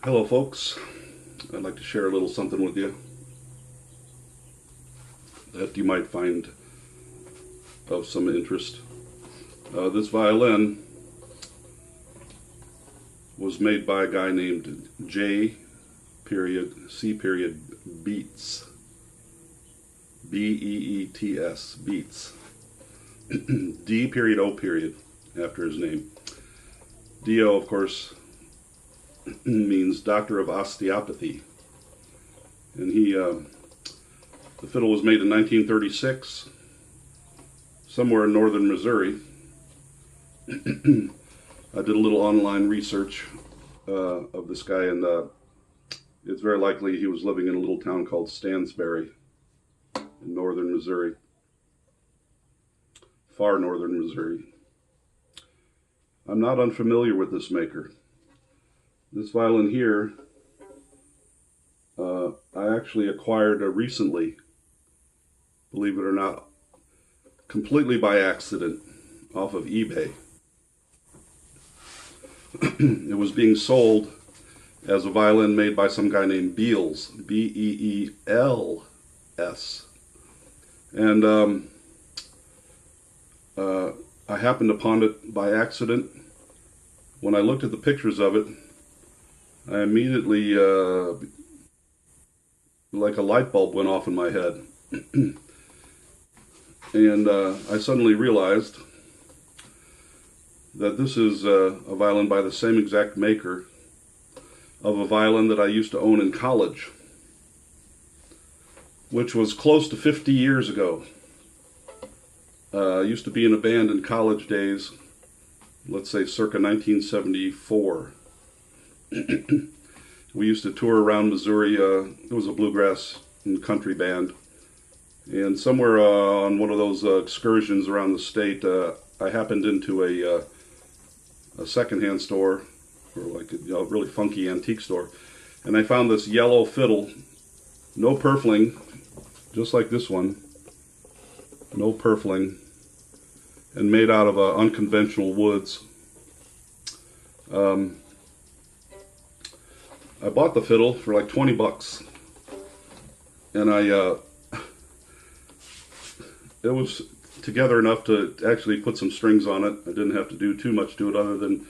Hello folks, I'd like to share a little something with you that you might find of some interest. This violin was made by a guy named J.C Beets, B-E-E-T-S, Beets, D.O. after his name. D.O. of course means Doctor of Osteopathy, and the fiddle was made in 1936 somewhere in northern Missouri. I did a little online research of this guy, and it's very likely he was living in a little town called Stansberry in northern Missouri, far northern Missouri. I'm not unfamiliar with this maker. This violin here, I actually acquired recently, believe it or not, completely by accident off of eBay. It was being sold as a violin made by some guy named Beals, B-E-E-L-S. And I happened upon it by accident. When I looked at the pictures of it, I immediately, like a light bulb went off in my head. And I suddenly realized that this is a violin by the same exact maker of a violin that I used to own in college, which was close to 50 years ago. I used to be in a band in college days, let's say circa 1974. We used to tour around Missouri. It was a bluegrass and country band, and somewhere on one of those excursions around the state, I happened into a secondhand store, or like a really funky antique store, and I found this yellow fiddle, no purfling, just like this one, no purfling, and made out of unconventional woods. I bought the fiddle for like 20 bucks, and it was together enough to actually put some strings on it. I didn't have to do too much to it other than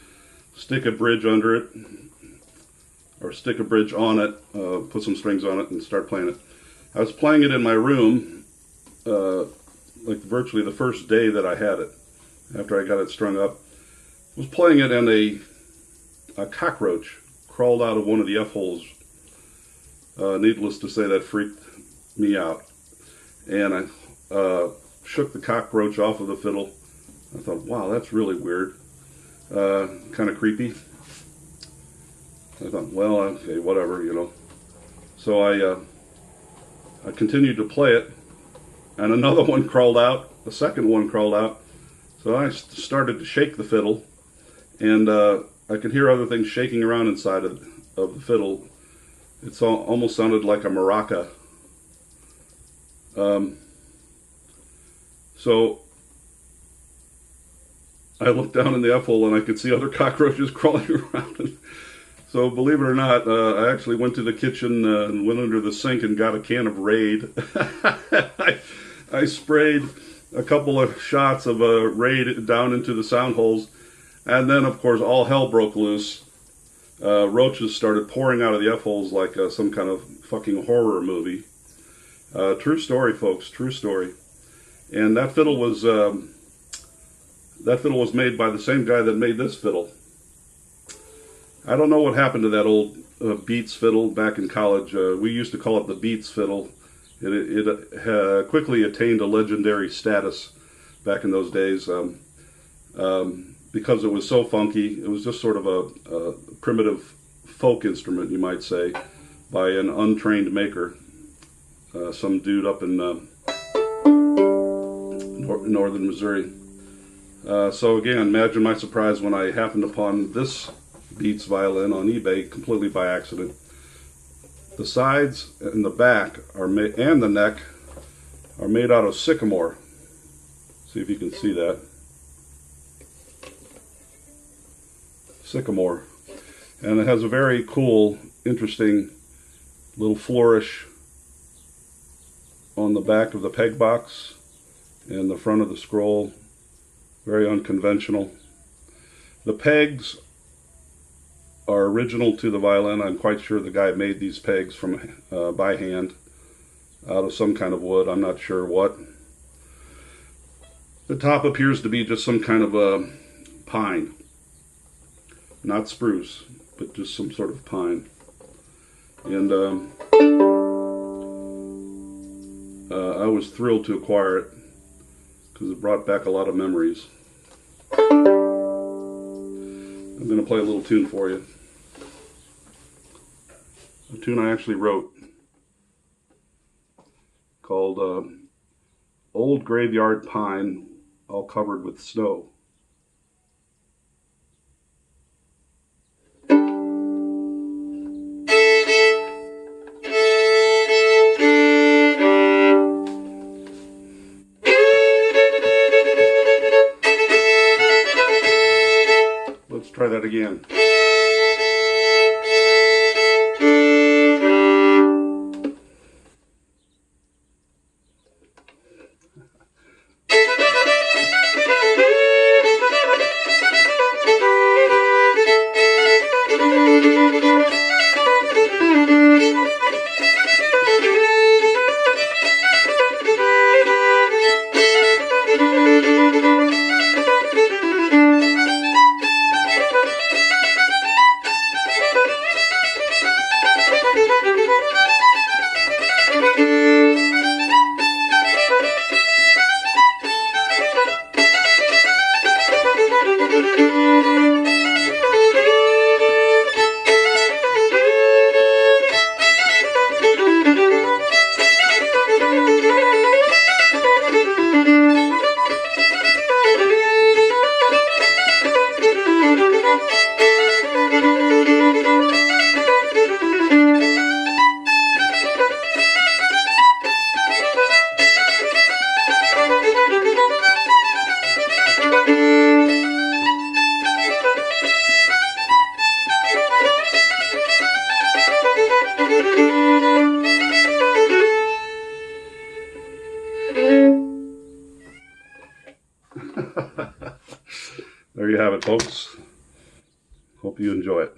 stick a bridge under it, or stick a bridge on it, put some strings on it, and start playing it. I was playing it in my room, like virtually the first day that I had it, after I got it strung up. I was playing it, and a cockroach crawled out of one of the F-holes. Needless to say, that freaked me out. And I shook the cockroach off of the fiddle. I thought, wow, that's really weird. Kind of creepy. I thought, well, okay, whatever, you know. So I continued to play it, and another one crawled out. The second one crawled out. So I started to shake the fiddle, and I could hear other things shaking around inside of the fiddle. It almost sounded like a maraca. So I looked down in the F-hole, and I could see other cockroaches crawling around. So believe it or not, I actually went to the kitchen and went under the sink and got a can of Raid. I sprayed a couple of shots of Raid down into the sound holes. And then, of course, all hell broke loose. Roaches started pouring out of the F-holes like some kind of fucking horror movie. True story, folks. True story. And that fiddle was made by the same guy that made this fiddle. I don't know what happened to that old Beets fiddle back in college. We used to call it the Beets fiddle. It quickly attained a legendary status back in those days. Because it was so funky. It was just sort of a primitive folk instrument, you might say, by an untrained maker. Some dude up in northern Missouri. So again, imagine my surprise when I happened upon this Beets violin on eBay completely by accident. The sides and the back and the neck are made out of sycamore. See if you can see that. Sycamore. And it has a very cool, interesting little flourish on the back of the peg box and the front of the scroll. Very unconventional. The pegs are original to the violin. I'm quite sure the guy made these pegs from by hand out of some kind of wood. I'm not sure what. The top appears to be just some kind of a pine. Not spruce, but just some sort of pine. And I was thrilled to acquire it because it brought back a lot of memories. I'm going to play a little tune for you. A tune I actually wrote called Old Graveyard Pine, All Covered with Snow. Let's try that again. There you have it, folks. Hope you enjoy it.